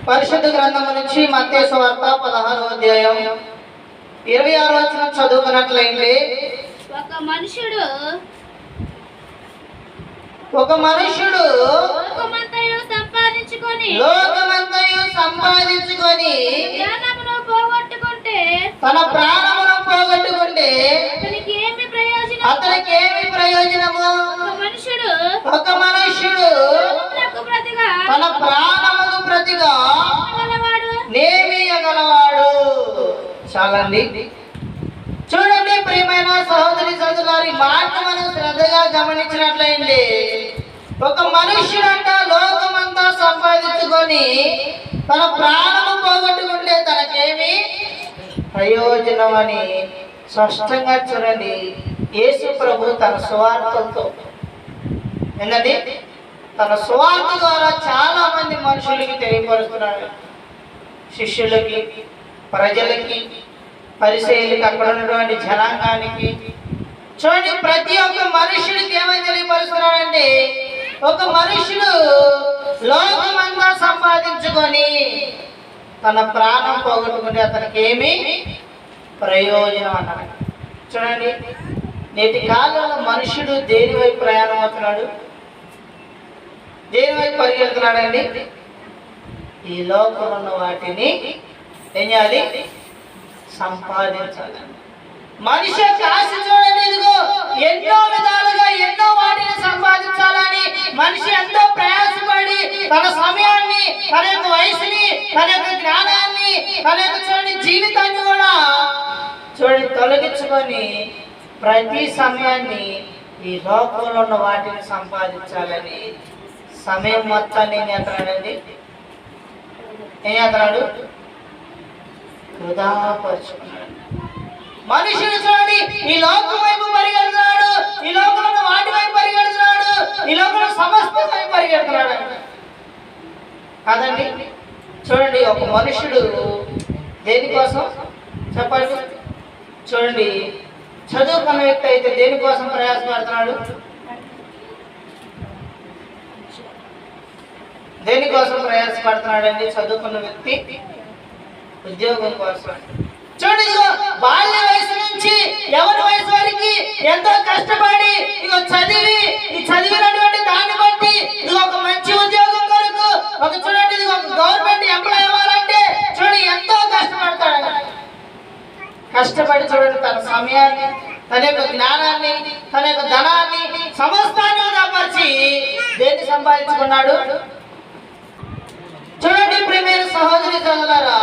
పరిశుద్ధ గ్రంథము నుంచి మత్తయి సువార్త 16వ అధ్యాయం 26వ వచనం చదువుకున్నట్లయితే, ఒక మనుషుడు లోకమంతయు సంపాదించుకొని తన ప్రాణమును పోగొట్టుకుంటే అతనికి ఏమి ప్రయోజనము? ఒక మనుష్యుడు తన ప్రాణముకు ప్రతిగా నేమియగలవాడు. చాలండి. చూడండి ప్రియమైన సహోదరి సోదరులారా, ఈ మాట మనం శ్రద్ధగా గమనించినట్లయింది. ఒక మనుష్యుడంట లోకమంతా సంపాదించుకొని తన ప్రాణము పోగొట్టుకుంటే తనకేమి ప్రయోజనం అని స్పష్టంగా చూడండి. యేసు ప్రభు తన సువార్తలతో ఏంటండి, తన సువార్త ద్వారా చాలా మంది మనుషులకి తెలియపరుస్తున్నాడు. శిష్యులకి, ప్రజలకి, పరిసయ్యులకి, అక్కడ ఉన్నటువంటి జనాంగానికి. చూడండి, ప్రతి ఒక్క మనుషుడికి ఏమని తెలియపరుస్తున్నాడంటే, ఒక మనుషుడు లోకమంతా సంపాదించుకొని తన ప్రాణం పోగొట్టుకుంటే అతనికి ఏమి ప్రయోజనం అన్నాడు. చూడండి, నేటి కాలంలో మనుషుడు దేని వైపు ప్రయాణం అవుతున్నాడు? దేని వైపు పరిగెడుతున్నాడండి? ఈ లోకంలో ఉన్న వాటిని ఏం చేయాలి? సంపాదించాలి. మనిషి యొక్క ఆశ చూడండి, ఇదిగో ఎన్నో విధాలుగా ఎన్నో వాటిని సంపాదించాలని మనిషి ఎంతో ప్రయాసపడి తన సమయాన్ని, తన యొక్క వయసుని, తన యొక్క జ్ఞానాన్ని, తన యొక్క చూడండి జీవితాన్ని కూడా చూడండి తొలగించుకొని ప్రతి సమయాన్ని ఈ లోకంలో ఉన్న వాటిని సంపాదించాలని సమయం మొత్తాన్ని ఏం చేస్తున్నాడండి? ఏం చేస్తున్నాడు? వృధాపరుచుకున్నాడు. మనుషుడు చూడండి ఈ లోకం వైపు పరిగెడుతున్నాడు, ఈ లోకంలో వాటి వైపు పరిగెడుతున్నాడు, ఈ లోకంలో సమస్త వైపు పరిగెడుతున్నాడు కాదండి. చూడండి, ఒక మనుషుడు దేనికోసం చెప్పండి? చూడండి, చదువుకున్న వ్యక్తి అయితే దేనికోసం ప్రయాసపడుతున్నాడు? దేనికోసం ప్రయాసపడుతున్నాడండి? చదువుకున్న వ్యక్తి ఉద్యోగం కోసం. చూడండి, ఇదిగో బాల్య వయసు నుంచి ఎవరి వయసు వరకు ఎంతో కష్టపడి ఇదిగో చదివినటువంటి దాన్ని బట్టి ఇది ఒక మంచి ఉద్యోగం కొరకు ఒక చూడండి ఇది ఒక గవర్నమెంట్ ఎంప్లాయ్ అవ్వాలంటే చూడండి ఎంతో కష్టపడతాడు. కష్టపడి చూడండి తన సమయాన్ని, తన యొక్క జ్ఞానాన్ని, తన యొక్క ధనాన్ని సమస్తాన్ని వృధాపరిచి దేన్ని సంపాదించుకున్నాడు? చూడండి ప్రియమైన సహోదరి సోదరులారా,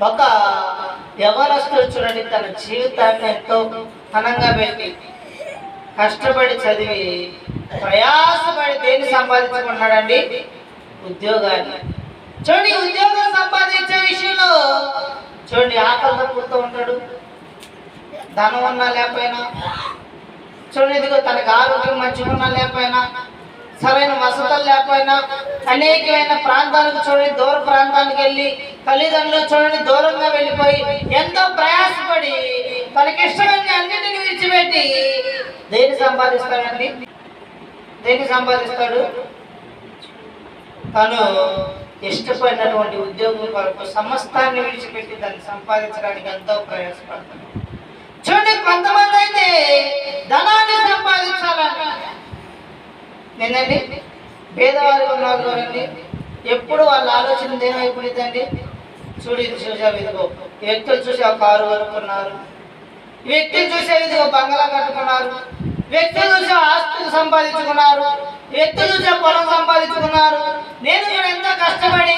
ఒక యవనస్తుడు చూడండి తన జీవితాన్ని ఎంతో ఘనంగా పెట్టి కష్టపడి చదివి ప్రయాసపడి దేన్ని సంపాదించుకున్నాడండి? ఉద్యోగాన్ని. చూడండి, ఉద్యోగం సంపాదించే విషయంలో చూడండి ఆకలి తప్పుతూ ఉంటాడు. ధనం ఉన్నా లేకపోయినా చూడండి, ఇదిగో తనకు ఆరోగ్యం మంచిగా ఉన్నా లేకపోయినా, సరైన వసతులు లేకపోయినా అనేకమైన ప్రాంతాలకు చూడండి దూర ప్రాంతానికి వెళ్ళి తల్లిదండ్రులు చూడండి దూరంగా వెళ్ళిపోయి ఎంతో ప్రయాసపడి తనకిష్టమైన అన్నింటినీ విడిచిపెట్టి దేన్ని సంపాదిస్తాడండి? దేన్ని సంపాదిస్తాడు? తను ఇష్టపడినటువంటి ఉద్యోగం కొరకు సమస్తాన్ని విడిచిపెట్టి దాన్ని సంపాదించడానికి ఎంతో ప్రయాసపడతాడు. చూడండి, కొంతమంది అయితే ధనాన్ని సంపాదించాలని నేనండి పేదవారు ఉన్నారు చూడండి, ఎప్పుడు వాళ్ళ ఆలోచన దేనివైపుందండి? చూడు, ఇది చూసావు, ఇదిగో ఈ వ్యక్తులు చూసి ఒక కారు కొనుక్కున్నారు, ఈ వ్యక్తులు చూసే ఇదిగో బంగళా కట్టుకున్నారు, వ్యక్తులు చూసే ఆస్తులు సంపాదించుకున్నారు, వ్యక్తులు చూసే పొలం సంపాదించుకున్నారు. నేను ఇక్కడ ఎంతో కష్టపడి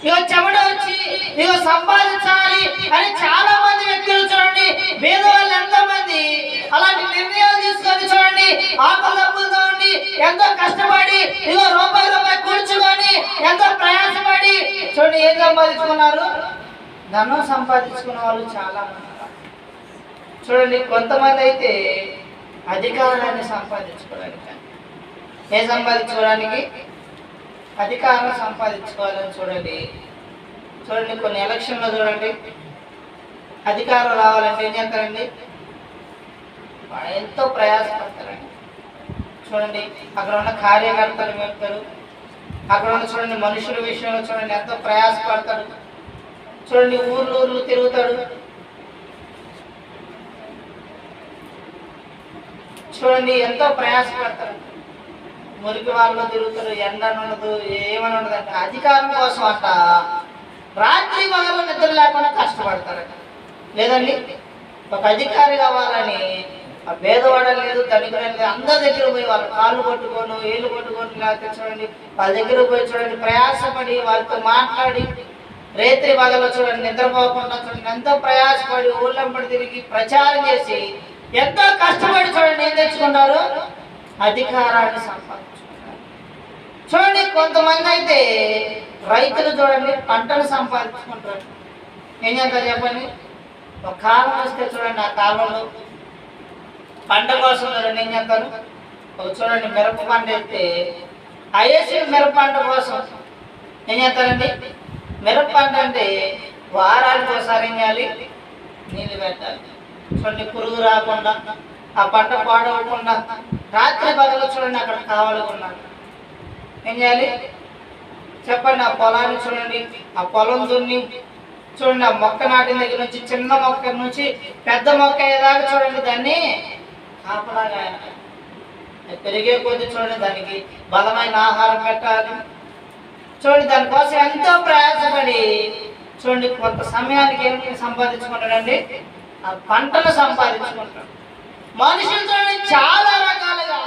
ఇగో చెమట వచ్చి ఇగో సంపాదించాలి అని చాలా మంది వ్యక్తులు చూడండి, పేదవాళ్ళు ఎంతో మంది అలాంటి నిర్ణయాలు తీసుకొని చూడండి ఆకలి దప్పులతో ఉండి ఎంతో కష్టపడి ఇగో రూపాయి కూర్చుకొని ఎంతో ప్రయాసపడి చూడండి ఏం సంపాదించుకున్నారు? ధనం సంపాదించుకున్న వాళ్ళు చాలా మంది. చూడండి, కొంతమంది అయితే అధికారాన్ని సంపాదించుకోవడానికి, ఏం సంపాదించుకోవడానికి? అధికారం సంపాదించుకోవాలని చూడండి. చూడండి, కొన్ని ఎలక్షన్లో చూడండి అధికారం రావాలంటే ఏం చేస్తారండి? ఎంతో ప్రయాసపడతారండి. చూడండి అక్కడ ఉన్న కార్యకర్తలు మెప్తారు, అక్కడ ఉన్న చూడండి మనుషుల విషయంలో చూడండి ఎంతో ప్రయాసపడతాడు, చూడండి ఊర్లు తిరుగుతాడు, చూడండి ఎంతో ప్రయాసపడతాడు, మురికి వాళ్ళు తిరుగుతారు, ఎండ ఉండదు ఏమని ఉండదంట. అధికారం కోసం అంట రాత్రి పగలు నిద్ర లేకుండా కష్టపడతారట. లేదండి ఒక అధికారి కావాలని ఆ పేదవాడని లేదు ధనికులని లేదు అందరి దగ్గర పోయి వాళ్ళ కాళ్ళు కొట్టుకోను ఏళ్ళు కొట్టుకొని లేకపోతే చూడండి వాళ్ళ దగ్గర పోయి చూడండి ప్రయాసపడి వాళ్ళతో మాట్లాడి రేత్రి పగలు చూడండి నిద్రపోకుండా చూడండి ఎంతో ప్రయాసపడి ఊళ్ళంపడి తిరిగి ప్రచారం చేసి ఎంతో కష్టపడి చూడండి ఏం తెచ్చుకుంటారు, అధికారాన్ని సంపాదించుకుంటారు. చూడండి కొంతమంది అయితే రైతులు చూడండి పంటను సంపాదించుకుంటారు. ఏం చేస్తారు చెప్పండి, ఒక కాలం వస్తే చూడండి ఆ కాలంలో పంట కోసం చూడండి ఏం చేస్తారు, ఒక చూడండి మిరప పంట వేస్తే ఆ వేసిన మిరప పంట కోసం ఏం చేస్తారండి, మిరప పంట అంటే వారానికి ఒకసారి ఏం చేయాలి, నీళ్ళు పెట్టాలి. చూడండి పురుగు రాకుండా ఆ పంట పాడవకుండా రాత్రి పగలు చూడండి అక్కడ కావాలనుకున్నాను ఏం చేయాలి చెప్పండి. ఆ పొలాన్ని చూడండి, ఆ పొలం దున్ని చూడండి ఆ మొక్క నాటిన దగ్గర నుంచి చిన్న మొక్క నుంచి పెద్ద మొక్క అయ్యేదాకా చూడండి దాన్ని కాపలాగా పెరిగే కొద్ది చూడండి దానికి బలమైన ఆహారం పెట్టాలి. చూడండి దానికోసం ఎంతో ప్రయాసపడి చూడండి కొంత సమయానికి ఏమి సంపాదించుకుంటాడండి, ఆ పంటను సంపాదించుకుంటాడు. మనుషులు చూడండి చాలా రకాలుగా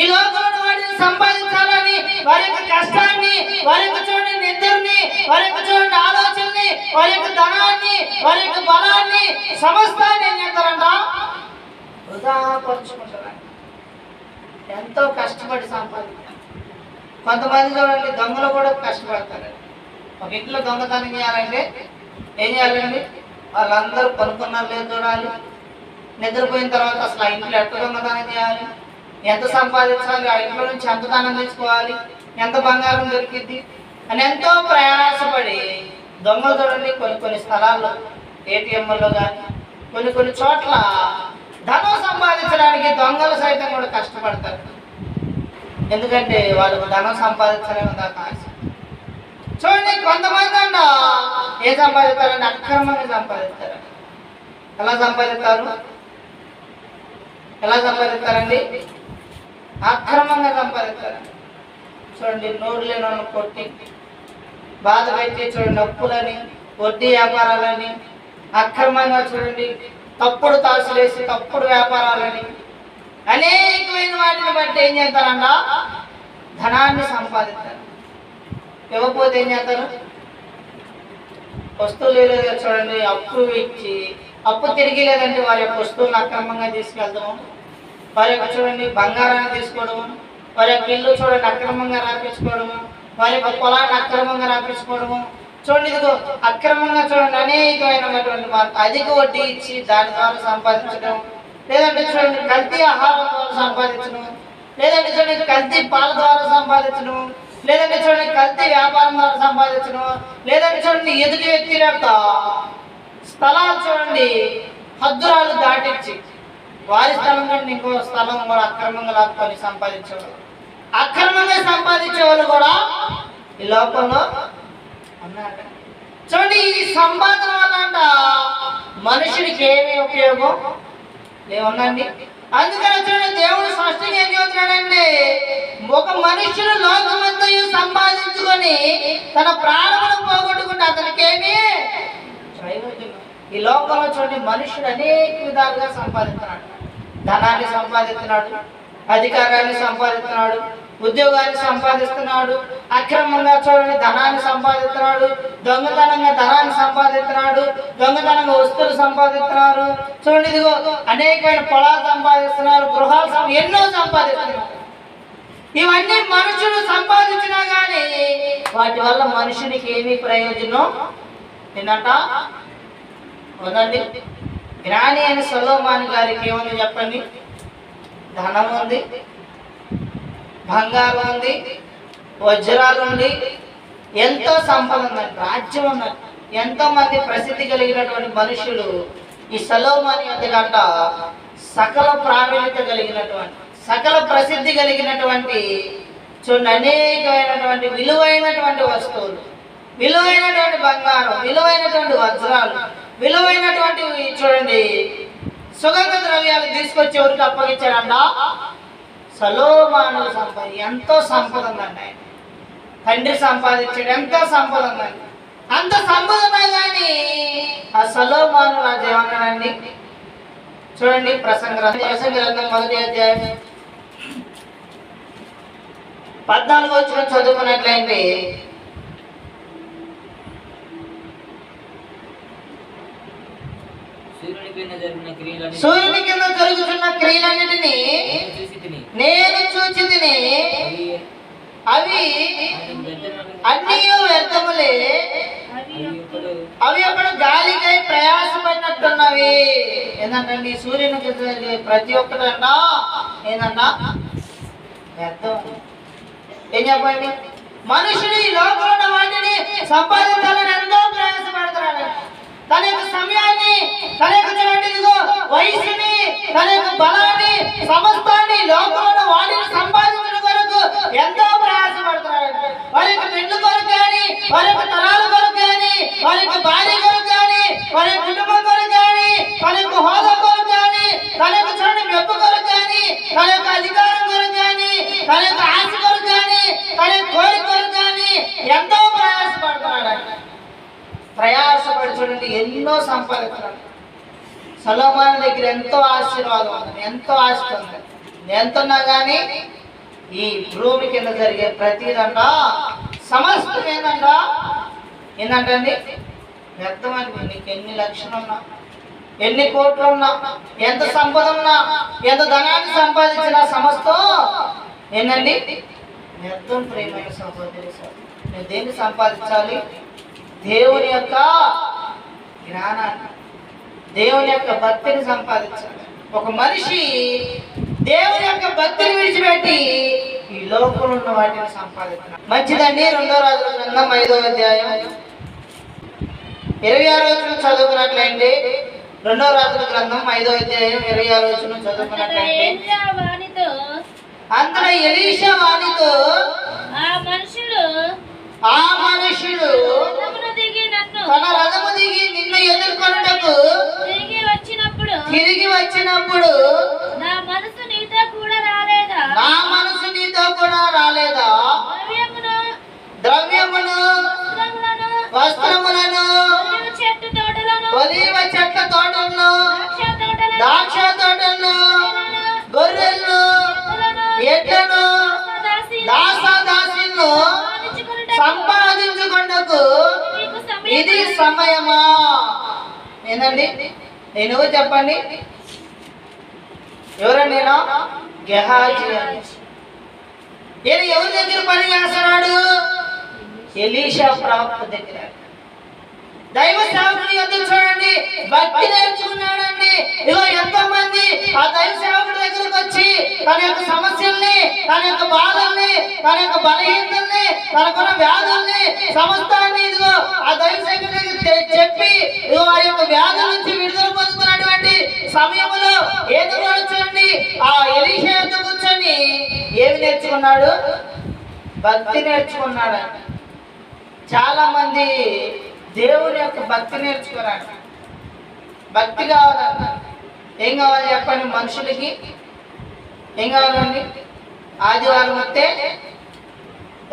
ఈ లోకంలో వాటిని సంపాదించాలని వారి యొక్క కష్టాన్ని, వారి యొక్క చూడండి నిద్రని, వారి యొక్క చూడండి ఆలోచనని, వారి యొక్క ధనాన్ని, వారి యొక్క బలాన్ని సమస్తాన్ని ఏం చేస్తారంట వృధా పరుచుకుంటారు. ఎంతో కష్టపడి సంపాదించారు. కొంతమంది చూడండి దొంగలు కూడా కష్టపడతారు. ఒక ఇంట్లో దొంగతనం చేయాలంటే ఏం చేయాలండి, వాళ్ళందరూ పనుకున్నారు లేదు చూడాలి, నిద్రపోయిన తర్వాత అసలు ఆ ఇంట్లో ఎట్ట దొంగతనం చేయాలి, ఎంత సంపాదించాలి, ఆ ఇంట్లో నుంచి ఎంత ధనం తెచ్చుకోవాలి, ఎంత బంగారం దొరికింది అని ఎంతో ప్రయాసపడి దొంగలు చూడండి కొన్ని స్థలాల్లో ఏటీఎంలో కానీ కొన్ని చోట్ల ధనం సంపాదించడానికి దొంగలు సైతం కూడా కష్టపడతారు. ఎందుకంటే వాళ్ళకు ధనం సంపాదించాలని దాకా ఆశ. చూడండి కొంతమంది అంట ఏం సంపాదిస్తారంటే అక్రమంగా సంపాదిస్తారు. ఎలా సంపాదిస్తారండి, అక్రమంగా సంపాదిస్తారు. చూడండి నోరు లేని వాళ్ళని కొట్టి బాధ పెట్టి చూడండి అప్పులని వడ్డీ వ్యాపారాలని అక్రమంగా చూడండి తప్పుడు తాసులేసి తప్పుడు వ్యాపారాలని అనేకమైన వాటిని బట్టి ఏం చేస్తారంట ధనాన్ని సంపాదిస్తారు. ఇవ్వకపోతే ఏం చేస్తారు, వస్తువులు లేదుగా చూడండి అప్పు ఇచ్చి అప్పు తిరిగి లేదంటే వారి యొక్క వస్తువులను అక్రమంగా తీసుకెళ్తాము, వారి యొక్క చూడండి బంగారాన్ని తీసుకోవడము, వారి యొక్క ఇల్లు చూడండి అక్రమంగా రాపించుకోవడము, వారి యొక్క పొలాన్ని అక్రమంగా రాపించుకోవడము. చూడండి ఇదిగో అక్రమంగా చూడండి అనేకమైనటువంటి అధిక వడ్డీ ఇచ్చి దాని ద్వారా సంపాదించడం, లేదంటే చూడండి కల్తీ ఆహారం ద్వారా సంపాదించడం, లేదంటే చూడండి కల్తీ పాల ద్వారా సంపాదించడం, లేదంటే చూడండి కల్తీ వ్యాపారం ద్వారా సంపాదించడం, లేదంటే చూడండి ఎదుటి వ్యక్తి యొక్క స్థలాలు చూడండి హద్దురాలు దాటించి వారి స్థలం కంటే ఇంకో స్థలం కూడా అక్రమంగా లాక్కొని సంపాదించేవాళ్ళు, అక్రమంగా సంపాదించే వాళ్ళు కూడా ఈ లోకంలో ఉన్నారు. చూడండి ఈ సంపాదన వల్ల అంట మనుషుడికి ఏమి ఉపయోగం ఏముందండి. అందుకని చూడండి దేవుడు స్పష్టంగా ఏం చెబుతున్నాడండి, ఒక మనుషుడు లోకమంతా సంపాదించుకొని తన ప్రాణమును పోగొట్టుకుంటే అతనికి ఏమి ప్రయోజనం. ఈ లోకంలో చూడండి మనుషుడు అనేక విధాలుగా సంపాదిస్తున్నాడు. ధనాన్ని సంపాదిస్తున్నాడు, అధికారాన్ని సంపాదిస్తున్నాడు, ఉద్యోగాన్ని సంపాదిస్తున్నాడు, అక్రమంగా చూడండి ధనాన్ని సంపాదిస్తున్నాడు, దొంగతనంగా ధనాన్ని సంపాదిస్తున్నాడు, దొంగతనంగా వస్తువులు సంపాదిస్తున్నారు. చూడండి ఇదిగో అనేకమైన పొలాలు సంపాదిస్తున్నారు, గృహాలు ఎన్నో సంపాదిస్తున్నారు. ఇవన్నీ మనుషులు సంపాదించినా కానీ వాటి వల్ల మనుషునికి ఏమీ ప్రయోజనం ఏంటంట ఉందండి. జ్ఞాని అని సొలొమోను గారికి ఏముంది చెప్పండి, ధనం ఉంది, బంగారం ఉంది, వజ్రాలు ఉంది, ఎంతో సంపద ఉందండి, రాజ్యం ఉన్నది. ఎంతో మంది ప్రసిద్ధి కలిగినటువంటి మనుషులు ఈ సొలొమోను యొద్దకంట సకల ప్రావీణ్యత కలిగినటువంటి సకల ప్రసిద్ధి కలిగినటువంటి చూడండి అనేకమైనటువంటి విలువైనటువంటి వస్తువులు, విలువైనటువంటి బంగారం, విలువైనటువంటి వజ్రాలు, విలువైనటువంటి చూడండి సుగంధ ద్రవ్యాలు తీసుకొచ్చి ఎవరికి అప్పగించాడంట? సొలొమోను ఎంతో సంపద ఉందండి. ఆయన తండ్రి సంపాదించాడు, ఎంతో సంపద ఉందండి. అంత సంపద ఉన్నా కానీ ఆ సొలొమోను రాజు ఏమన్నాడండి? చూడండి ప్రసంగ గ్రంథం 1వ అధ్యాయం 14వ వచనం చదువుకున్నట్లయితే, సూర్యుని కింద జరుగుతున్న క్రియలన్నిటినీ నేను చూచి తిని, అవి అన్నీ వ్యర్థములే, అవి అప్పుడు గాలికై ప్రయాసపడినట్టున్నవి. ఏంటంటే సూర్యునికి ప్రతి ఒక్కటన్నా ఏంటన్నా వ్యర్థం. ఏం చెప్పండి? మనుషుడు ఈ లోకంలో ఉన్న వాటిని సంపాదించాలని ఎంతో ప్రయాసపడుతున్నాడు. తన యొక్క సమయాన్ని, తన యొక్క చూడండి ఇదిగో వయసుని, తన యొక్క బలాన్ని, సమస్తాన్ని లోకంలో వాటిని సంపాదించడం కొరకు ఎంతో ప్రయాసపడుతున్నాడు. వారి యొక్క పెళ్లి కొరకు కానీ, వారి యొక్క తరాల కొరకు కానీ, వారి యొక్క భార్య కొరకు కానీ, వారి యొక్క కుటుంబం కొరకు కానీ, తన యొక్క హోదా కొరకు కానీ, తన యొక్క చూడండి మెప్పు కొరకు కానీ, తన యొక్క అధికారం కొరకు కానీ, తన యొక్క ఆశ కొరకు కానీ, తన యొక్క కోరిక కొరకు కానీ ఎంతో ప్రయాసపడుతున్నాడు. ప్రయాసపడి చూడండి ఎన్నో సంపాదించాడు. సొలొమోను దగ్గర ఎంతో ఆశీర్వాదం ఉంది, ఎంతో ఆస్తి ఉంది. ఎంతున్నా కానీ ఈ భూమి కింద జరిగే ప్రతిదంట సమస్తం ఏంటండి వ్యర్థమండి. నీకు ఎన్ని లక్షలు ఉన్నా, ఎన్ని కోట్లు ఉన్నా, ఎంత సంపద ఉన్నా, ఎంత ధనాన్ని సంపాదించినా సమస్తం ఏంటండి వ్యర్థం. ప్రియమైన సహోదరి, నేను దేన్ని సంపాదించాలి? దేవుని యొక్క జ్ఞానాన్ని, దేవుని యొక్క భక్తిని సంపాదించాలి. ఒక మనిషి దేవుని యొక్క భక్తిని విడిచిపెట్టి ఈ లోకంలో ఉన్న వాటిని సంపాదించాలి. మంచిదండి. 2వ రాజుల గ్రంథం 5వ అధ్యాయం 26వ వచనం చదువుకున్నట్లయితే, 2వ రాజుల గ్రంథం 5వ అధ్యాయం 26వ వచనం చదువుకున్నట్లయితే, అందులో ఎలీషా వానితో ఆ మనుషుడు తన రథము దిగి నిన్ను ఎదుర్కొనుటకు తిరిగి వచ్చినప్పుడు నా మనసు నీతో కూడా రాలేదా? ద్రవ్యమును, వస్త్రములను, ఒలీవ చెట్ల తోటలను, ద్రాక్ష తోటలను, గొర్రెలను, ఎడ్లను, దాసదాసీలను సంపాదించుకొనుటకు ఇది సమయమా? ఏందండి? నేను చెప్పండి, ఎవరండి? గెహాజీ. ఈయన ఎవరి దగ్గర పని చేస్తున్నాడు? ఎలీషా ప్రవక్త దగ్గర. దైవ సేవకుని యొద్ద చూడండి భక్తి నేర్చుకున్నాడండి. ఇదిగో ఎంతో మంది ఆ దైవ సేవకుడి దగ్గరకు వచ్చి తన యొక్క సమస్యల్ని, తన యొక్క బాధల్ని, తన యొక్క బలహీనతల్ని, తనకున్న వ్యాధుల్ని సమస్తాన్ని ఇదిగో ఆ దైవ సేవకుడి దగ్గర చెప్పి ఇదిగో ఆ యొక్క వ్యాధుల నుంచి విడుదల పొందుతున్నటువంటి సమయంలో ఏదో చూడండి ఆ ఎలీషా యొద్ద కూర్చొని ఏమి నేర్చుకున్నాడు? భక్తి నేర్చుకున్నాడు. చాలా మంది దేవుని యొక్క భక్తి నేర్చుకోరాడు. భక్తి కావాలన్న ఏం కావాలి చెప్పండి? మనుషులకి ఏం కావాలండి? ఆదివారం వస్తే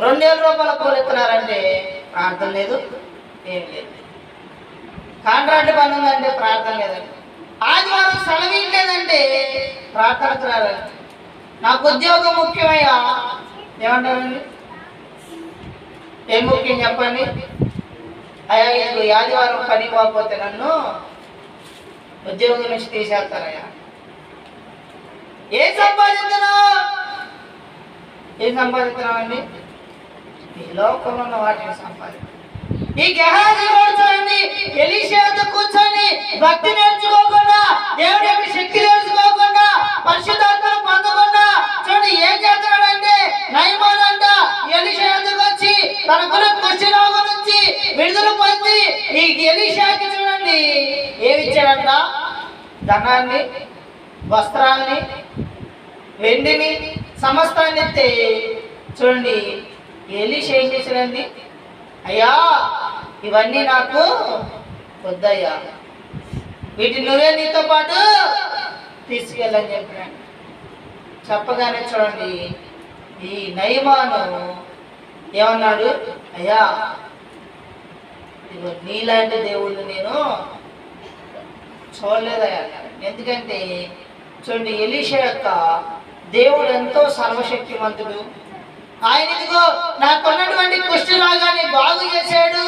2000 రూపాయల కూలి ఇస్తున్నారంటే ప్రార్థన లేదు, ఏం లేదు. కాంట్రాక్ట్ పని ఉందంటే ప్రార్థన లేదండి. ఆదివారం సెలవు లేదంటే ప్రార్థనకు రారండి. నాకు ఉద్యోగం ముఖ్యమయ్యా ఏమంటారండి? ఏం ముఖ్యం చెప్పండి? అయ్యా ఇది ఆదివారం పని పోకపోతే నన్ను ఉద్యోగం నుంచి తీసేస్తారయ్యా. ఏం సంపాదిస్తున్నావు అండి? ఈ లోకంలో ఉన్న వాటిని సంపాదించు. ఈ గెహాజీ చూడండి ఎలీషాతో కూర్చొని భక్తి నేర్చుకోకుండా, దేవుడి యొక్క శక్తి నేర్చుకోకుండా, పరిశుద్ధాత్మను పొందకుండా చూడండి ఏం చేస్తున్నాడంటే నయమాన్ అంట ఎలీషాకు వచ్చి తనకున్న కుష్ఠరోగం నుంచి విడుదల పొంది ఈ ఎలీషాకి చూడండి ఏమిచ్చాడంట? ధనాన్ని, వస్త్రాన్ని, వెండిని సమస్తాన్ని ఇస్తే చూడండి ఎలీషా ఏం చేశాడండి, అయ్యా ఇవన్నీ నాకు వద్దయ్యా, వీటిని నువ్వే నీతో పాటు తీసుకెళ్ళని చెప్పినాడు. చెప్పగానే చూడండి ఈ నయమాను ఏమన్నాడు, అయ్యా ఇదిగో నీలాంటి దేవుళ్ళు నేను చూడలేదయ్యా. ఎందుకంటే చూడండి ఎలీషా యొక్క దేవుడు ఎంతో సర్వశక్తిమంతుడు. ఆయన ఇదిగో నాకున్నటువంటి కుష్ఠరోగాన్ని బాగు చేశాడు.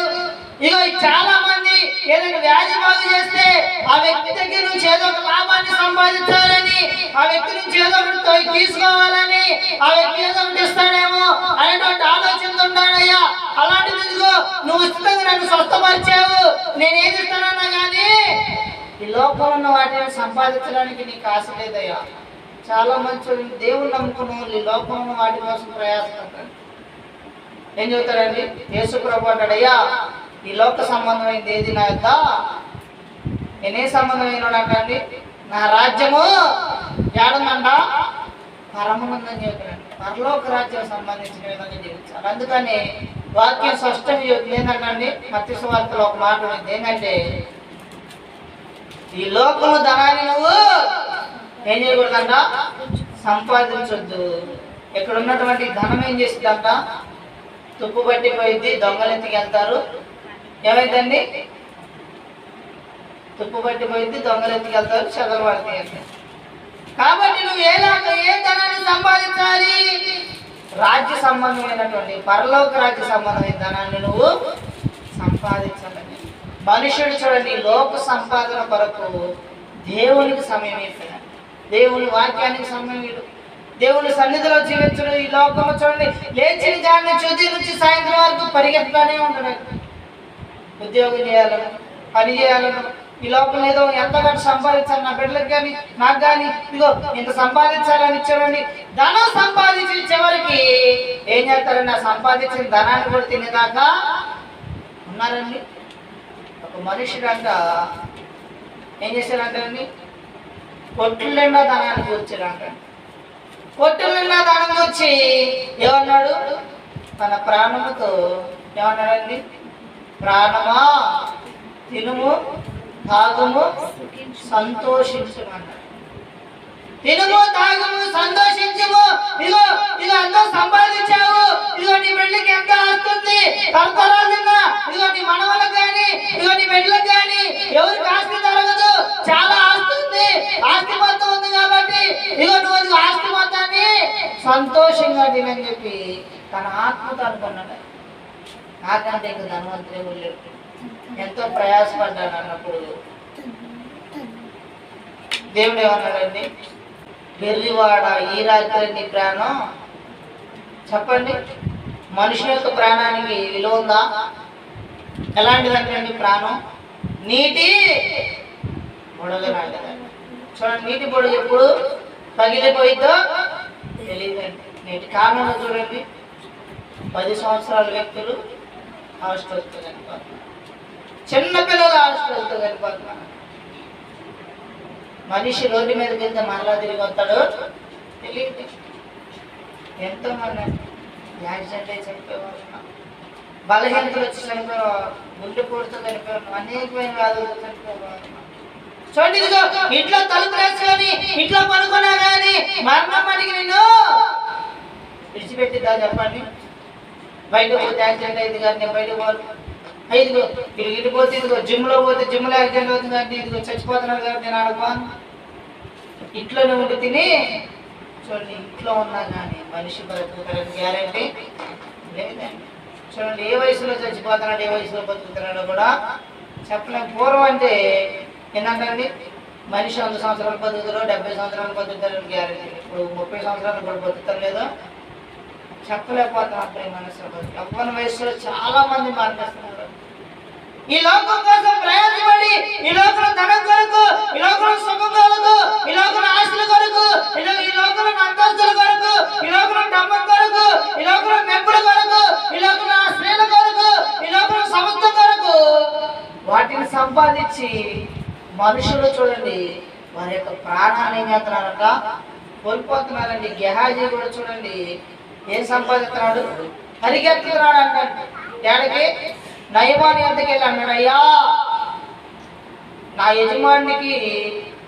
ఇగో చాలా మంది ఏదైనా వ్యాధి బాగు చేస్తే ఆ వ్యక్తి దగ్గర నుంచి ఏదో ఒక లాభాన్ని సంపాదించాలని, ఆ వ్యక్తి నుంచి ఏదో ఒకటి తీసుకోవాలని, ఆ వ్యక్తి ఏదో ఒకటి ఇస్తాడేమో అనేటువంటి ఆలోచనలు ఉన్నాడయ్యా. అలాంటిది ఇదిగో నువ్వు ఇష్టంగా నన్ను స్వస్థపరిచావు, నేను ఏది ఇస్తానన్నా కానీ ఈ లోకంలో ఉన్న వాటిని సంపాదించడానికి నీకు ఆశ లేదయ్యా. చాలా మంచి దేవుడు నమ్ముకున్న వాళ్ళు ఈ లోకంలో ఉన్న వాటి కోసం ప్రయాసపడతారు. ఏం చెబుతారండి, యేసు ప్రభు అంటాడు, అయ్యా ఈ లోక సంబంధమైనది ఏది నా యొక్క, నేనే సంబంధమైన అంటండి, నా రాజ్యము ఏడుందంట పరమనుందని చెబుతారండి. పరలోక రాజ్యం సంబంధించిన విధంగా జీవించాలి. అందుకని వాక్యం స్పష్టంగా చెబుతుంది ఏంటంటే మత్తయి సువార్తలో ఒక మాట ఉంది, ఏంటంటే ఈ లోకంలో ధనాన్ని నువ్వు ఏం చేయకూడదంట, సంపాదించొద్దు. ఇక్కడ ఉన్నటువంటి ధనం ఏం చేస్తుందంట, తుప్పు పట్టిపోయింది, దొంగలు ఎత్తుకెళ్తారు. ఏమైందండి, తుప్పు పట్టిపోయింది, దొంగలు ఎత్తుకెళ్తారు, చెదలు పడతాయి. కాబట్టి నువ్వు ఏ ధనాన్ని సంపాదించాలి, రాజ్య సంబంధమైనటువంటి పరలోక రాజ్య సంబంధమైన ధనాన్ని నువ్వు సంపాదించాలని. మనుషుడు చూడండి లోక సంపాదన కొరకు దేవునికి సమయం ఇస్తాడు, దేవుని వాక్యానికి సమయం ఇడు, దేవుని సన్నిధిలో జీవించడం. ఈ లోకంలో చూడండి లేచిన దాన్ని చుది నుంచి సాయంత్రం వరకు పరిగెత్తుగానే ఉంటాడు. ఉద్యోగం చేయాలను, పని చేయాలను, ఈ లోపల ఏదో ఎంతగానో సంపాదించాలి, నా బిడ్డలకు కానీ నాకు కానీ ఇదిగో ఇంత సంపాదించాలని చూడండి. ధనం సంపాదించిన చివరికి ఏం చేస్తారండి, ఆ సంపాదించిన ధనాన్ని కూడా తినేదాకా ఉన్నారండి. ఒక మనుషుడు అంట ఏం చేశారంటండి, కొట్టుల నిండా ధనాన్ని కూర్చాడంట. కొట్టుల నిండా ధనం కూర్చి ఏమన్నాడు, తన ప్రాణముతో ఏమన్నాడండి, ప్రాణమా తినుము తాగుము సంతోషించమన్నాడు. తినుము తాగుము సంతోషించము. ఇదిగో ఇదిగో ఎంతో సంపాదించావు, ఇదిగో నీ బిడ్డకి ఎంత ఆస్తుంది, తరతరాలుగా ఇదిగో నీ మనవలకు కానీ ఇదిగో నీ బిడ్డలకు కానీ ఎవరికి ఆస్తి తరగదు, చాలా ఆస్తుంది, ఆస్తి మొత్తం ఉంది. కాబట్టి ఇదిగో నువ్వు ఆస్తి మొత్తాన్ని సంతోషంగా తినని చెప్పి తన ఆత్మతో అనుకున్నాడు. నాకంటే ఇంకా ధనవంతుడే లేడు, ఎంతో ప్రయాసపడ్డాడు అన్నప్పుడు దేవుడు ఏమన్నాడండి, వెర్రివాడ ఈ రాత్రి నీ ప్రాణం. చెప్పండి, మనుషుని యొక్క ప్రాణానికి విలువ ఉందా? ఎలాంటిదంటే ప్రాణం నీటి బుడగ లాంటిదండి. చూడండి నీటి బుడగ ఎప్పుడు పగిలిపోయిద్దో తెలియదండి. నేటి కాలంలో చూడండి 10 సంవత్సరాల వ్యక్తులు హాస్టల్తో చనిపోతున్నారు, చిన్నపిల్లలు హాస్టల్తో చనిపోతున్నారు. మనిషి రోడ్డు మీదకి వెళ్తే మరలా తిరిగి వస్తాడు తెలియదు. ఎంతో మంది యాక్సిడెంట్ అయి చనిపోయేవాళ్ళు, బలహీనతలు వచ్చి చనిపోయేవారు, గుండె పూడితో చనిపోయేవారు, అనేకమైన వ్యాధులతో చనిపోయేవారు. చూడండి ఇదిగో ఇంట్లో తలుపు వేసుకొని ఇంట్లో పనుకున్నా కానీ మరణం అడిగి నిన్ను విడిచిపెట్టిద్దా చెప్పండి. బయట పోతే యాక్సిడెంట్ అయింది కానీ నేను బయటకు పోను, ఇదిగో ఇటు పోతే ఇదిగో జిమ్లో పోతే జిమ్లో యాక్సిడెంట్ అవుతుంది కానీ ఇదిగో చచ్చిపోతున్నాడు కాబట్టి నేను ఆడుకోను. ఇంట్లోనే ఉండి తిని చూడండి, ఇంట్లో ఉన్నా కానీ మనిషి బతుకుతాడని గ్యారంటీ లేదండి. చూడండి ఏ వయసులో చచ్చిపోతున్నాడు, ఏ వయసులో బతుకుతున్నాడో కూడా చెప్పలేము. పూర్వం అంటే ఏంటంటే మనిషి 100 సంవత్సరాలు బతుకుతారో 70 సంవత్సరాలు బతుకుతారని గ్యారంటీ. ఇప్పుడు 30 సంవత్సరాలు కూడా బతుకుతారు లేదో చెప్పలేకపోతాం. అప్పుడు మనసులో యవ్వన వయసులో చాలా మంది మరణిస్తున్నారు. ఈ లోకం కోసం ప్రయాసపడి ఈ లోకం ధనం కొరకు, ఈ లోకం సుఖం కొరకు, ఈ లోకం ఆశల కొరకు, ఈ లోకం అంతస్తుల కొరకు, ఈ లోకం డబ్బం కొరకు, ఈ లోకం మెప్పుల కొరకు, ఈ లోకం స్త్రీల కొరకు, ఈ లోకం సంస్థ కొరకు వాటిని సంపాదించి మనుషులు చూడండి వారి యొక్క ప్రాణాన్ని ఏం చేస్తున్నారంట కోల్పోతున్నారండి. గెహాజీ కూడా చూడండి ఏం సంపాదిస్తున్నాడు, పరిగెత్తుతున్నాడు అంటాడు. ఏడకి నయమాని వద్దకు వెళ్ళి అన్నాడు, అయ్యా నా యజమానికి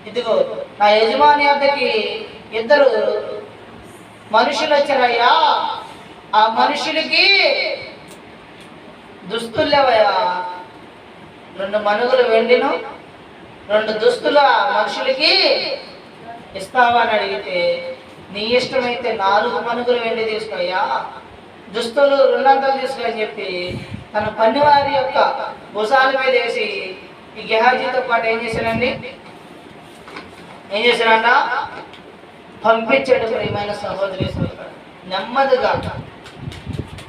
ఇదిగో నా యజమాని వద్దకి ఇద్దరు మనుషులు వచ్చారయ్యా, ఆ మనుషులకి దుస్తులు లేవయ్యా, 2 మనుగులు వెండిను 2 దుస్తులు ఆ మనుషులకి ఇస్తావా అని అడిగితే, నీ ఇష్టమైతే 4 మనుగులు వెండి తీసుకోయ్యా, దుస్తులు 200 తీసుకో అని చెప్పి తన పన్నివారి యొక్క భుజాల మీద వేసి ఈ గెహాజీతో పాటు ఏం చేశాడండి, ఏం చేశాడంట, పంపించాడు. ప్రియమైన సహోదరి సహోదరుడు, నెమ్మదిగా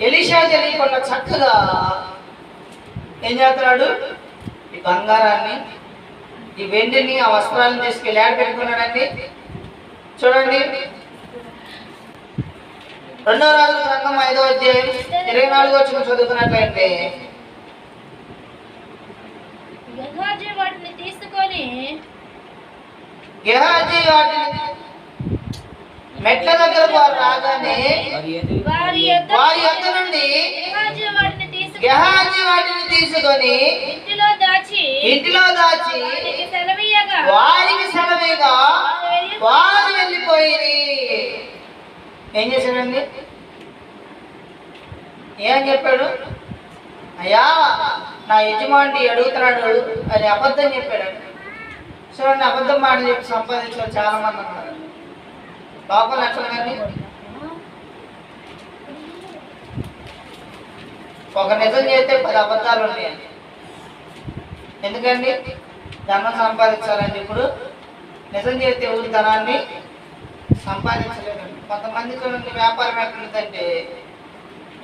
ఎలీషా తెలియకుండా చక్కగా ఏం చేస్తున్నాడు, ఈ బంగారాన్ని ఈ వెండిని ఆ వస్త్రాలను తీసుకెళ్ళి ఏడ పెట్టుకున్నాడండి. చూడండి 2వ రాజుల గ్రంథం 5వ అధ్యాయం 24వ వచనం చదువుకున్నట్లయితే, గెహాజీ వాటిని తీసుకొని గెహాజీ వాటిని మెట్ల దగ్గర వారు రాగానే వారి యొద్ద నుండి గెహాజీ వాటిని తీసుకొని ఇంటిలో దాచి వారికి సెలవిగా వారు వెళ్ళిపోయి ఏం చేశాడండి, ఏం చెప్పాడు, అయ్యా నా యజమాని అడుగుతున్నాడు అని అబద్ధం చెప్పాడు. చూడండి, అబద్ధం మాట చెప్పి సంపాదించిన చాలా మంది ఉన్నారు. లోపల ఎట్లా కానీ ఒక నిజం చేస్తే 10 అబద్ధాలు ఉన్నాయండి. ఎందుకండి, ధనం సంపాదించాలండి. ఇప్పుడు నిజం చేస్తే ఊరి ధనాన్ని సంపాదించలేదండి. కొంతమంది చూడండి వ్యాపారం ఎట్లుందంటే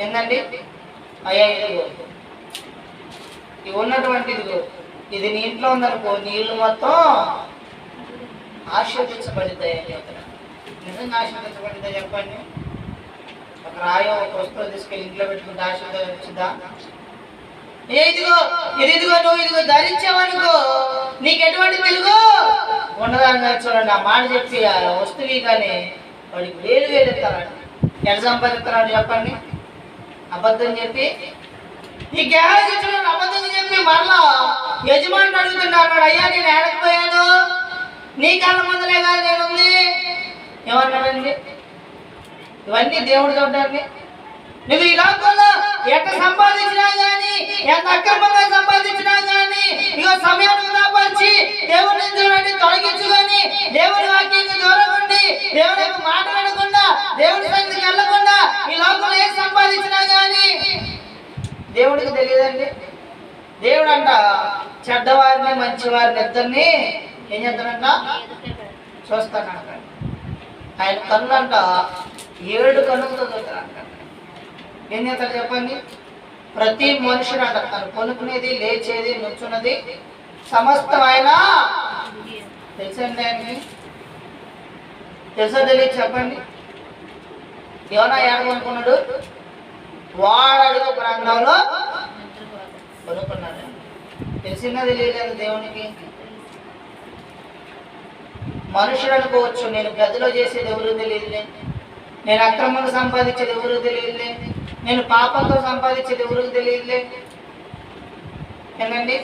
ఏంటండి, అయ్యా ఇదిగో ఇవి ఉన్నటువంటి ఇదిగో ఇది నీ ఇంట్లో ఉందనుకో, నీళ్ళు మొత్తం ఆశీర్వదించబడిద్దాయి అని చెప్తారు. నిజంగా ఆశీర్వదించబడిద్దా చెప్పండి? ఒక రాయో ఒక వస్తువు తీసుకెళ్ళి ఇంట్లో పెట్టుకుంటే ఆశీర్వదించుదా? ఇదిగో నువ్వు ఇదిగో ధరించావనుకో నీకు ఎటువంటి వెలుగు ఉండదని చూడండి. ఆ మాట చెప్పి ఆ వస్తువు కానీ వాడికి వేలు ఎత్తాడు. ఎడ సంపాదిస్తున్నాడు చెప్పండి? అబద్ధం చెప్పి. ఈ గెహాజీ చూడండి అబద్ధం చెప్పి మరలా యజమాని అడుగుతున్నాడు, అయ్యా నేను ఏడకపోయాను, నీ కళ్ళ ముందలే కాదు నేనుంది. ఏమన్నాడండి? ఇవన్నీ దేవుడు చూడండి. నువ్వు ఈ లోకంలో ఎంత సంపాదించినా కానీ, ఎంత అక్రమంగా సంపాదించినా కానీ, ఇగో సమయాన్ని వృధాపరిచి దేవుడిని చూడండి తొలగించుకొని దేవుడి వాక్యానికి దూరం ఉండి దేవుడి యొక్క మాట వినకుండా దేవుడి సన్నిధికి వెళ్ళకుండా ఈ లోకంలో ఏం సంపాదించినా కానీ దేవుడికి తెలియదండి. దేవుడు అంట చెడ్డవారిని మంచివారిని ఇద్దరిని ఏం చేస్తాడంట, చూస్తాడంట. ఆయన కన్ను అంట 7 కన్నులతో చూస్తాడంట. ఏం చేస్తాడు చెప్పండి? ప్రతి మనుషుడు అంట తను కొనుక్కునేది, లేచేది, నుంచున్నది సమస్తం ఆయన తెలుసండి. ఆయనకి తెలుసో తెలియదు చెప్పండి? ఏమన్నా ఏడనుకున్నాడు? వాడు అడుగు ప్రాంతంలో కొనుక్కున్నాడు. తెలిసిందా తెలియలేదు దేవునికి? మనుషుడు అనుకోవచ్చు, నేను గదిలో చేసేది ఎవరు తెలియదులే, నేను అక్రమంగా సంపాదించేది ఎవరు తెలియదులే, నేను పాపంతో సంపాదించేది ఎవరికి తెలియదులే. ఏంటండి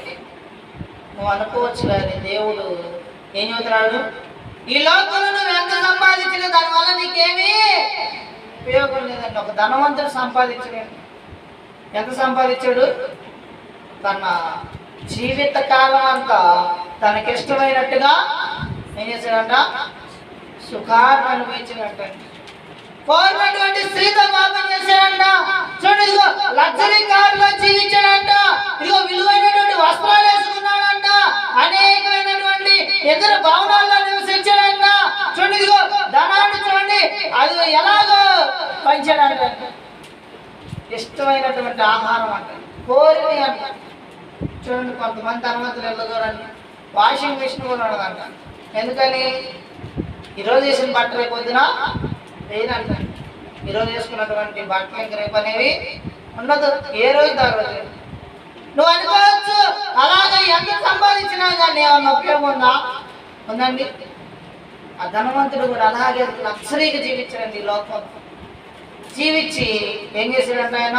నువ్వు అనుకోవచ్చు, కానీ దేవుడు ఏం చెబుతున్నాడు? ఈ లోకంలో నువ్వు ఎంత సంపాదించిన దానివల్ల నీకేమీ ఉపయోగం లేదండి. ఒక ధనవంతుడు సంపాదించలేడు. ఎంత సంపాదించాడు? తన జీవిత కాలం అంతా తనకిష్టమైనట్టుగా ఏం చేశాడంట? సుఖాన్ని అనుభవించినట్టండి. కోరినటువంటి స్త్రీతో పాపం చేశాడంట. చూడండి, ఇదిగో లగ్జరీ కార్లో జీవించాడంట. ఇదిగో విలువైనటువంటి వస్త్రాలు వేసుకున్నాడంట. అనేకమైనటువంటి ఇతర భవనాల్లో నివసించాడంట. చూడండి, ఇదిగో ధనాన్ని చూడండి అది ఎలాగో పంచాడంట. ఇష్టమైనటువంటి ఆహారం అంట, కోరిని అంట. చూడండి, కొంతమంది ధనవంతులు వెళ్ళదూరండి వాషింగ్ మిషన్ కూడా ఉండదంట. ఎందుకని? ఈరోజు వేసిన బట్టలు రేపు పొద్దున వేయనంట. ఈరోజు వేసుకున్నటువంటి బట్టలు ఇంక రేపు అనేవి ఉండదు. ఏ రోజు ఆ రోజు. నువ్వు అనుకోవచ్చు అలాగే ఎంత సంపాదించినా కానీ ఏమన్నా ఉపయోగం ఉందా? ఉందండి. ఆ ధనవంతుడు కూడా అలాగే లగ్జరీగా జీవించాడండి ఈ లోకం. జీవించి ఏం చేశాడంటే ఆయన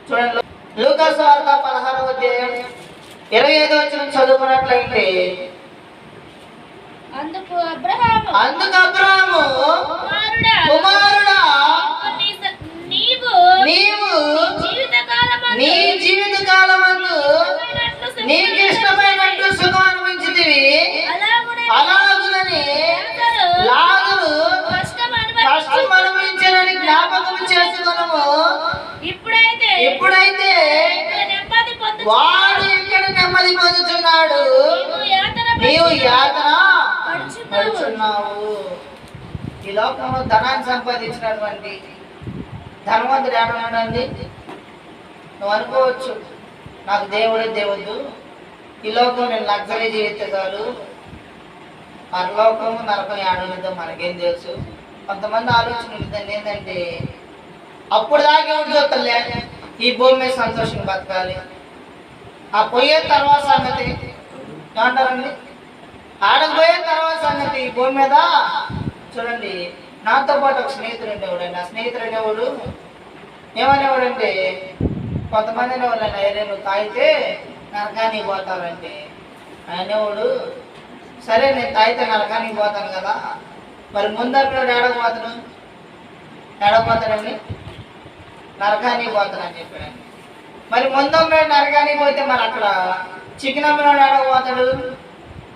చూడండి, లూకాసు వార్త 16వ అధ్యాయం 25వ వచనం చదువుకున్నట్లయితే, అందుకు అబ్రహాము కుమారుడా నీవు నీవు నీ జీవిత కాలమందు నీకు ఇష్టమైనట్టు సుఖం అనిపించితివి, అలాగునని లాగులు కష్టం అనుభవించాలని జ్ఞాపకం చేసుకున్నాము. ఇప్పుడైతే వాడు ఇక్కడ నెమ్మది పొందుతున్నాడు, నీవు యాతన పడుచున్నావు. ఈ లోకంలో ధనాన్ని సంపాదించినటువంటి ధనవంతుడు ఏమన్నాడండి? నువ్వు అనుకోవచ్చు, నాకు దేవుడే దేవుడు, ఈ లోకం నేను లగ్జరీ జీవితే చాలు, పరలోకము నరకం ఏడవలేదో మనకేం తెలుసు. కొంతమంది ఆలోచన విధంగా ఏంటంటే, అప్పుడు దాకా ఎవరు చూస్తలే, ఈ భూమి మీద సంతోషంగా బతకాలి, ఆ పోయే తర్వాత సంగతి ఏమంటారండి, ఆడకపోయే తర్వాత సంగతి ఈ భూమి మీద. చూడండి, నాతో పాటు ఒక స్నేహితుడు ఉండేవాడు. ఆ స్నేహితుడు అనేవాడు ఏమనేవాడంటే, కొంతమంది అనేవాళ్ళు, అరే నువ్వు తాగితే నరకానికి పోతావంటే, అనేవాడు సరే నేను తాగితే నరకానికి పోతాను కదా, మరి ముందర ఏడకపోతాడండి, నరకానికి పోతానని చెప్పాడండి. మరి ముందమ్మేడు నరకానికి పోతే మరి అక్కడ చికెన్ అమ్మినోడు ఏడకపోతాడు,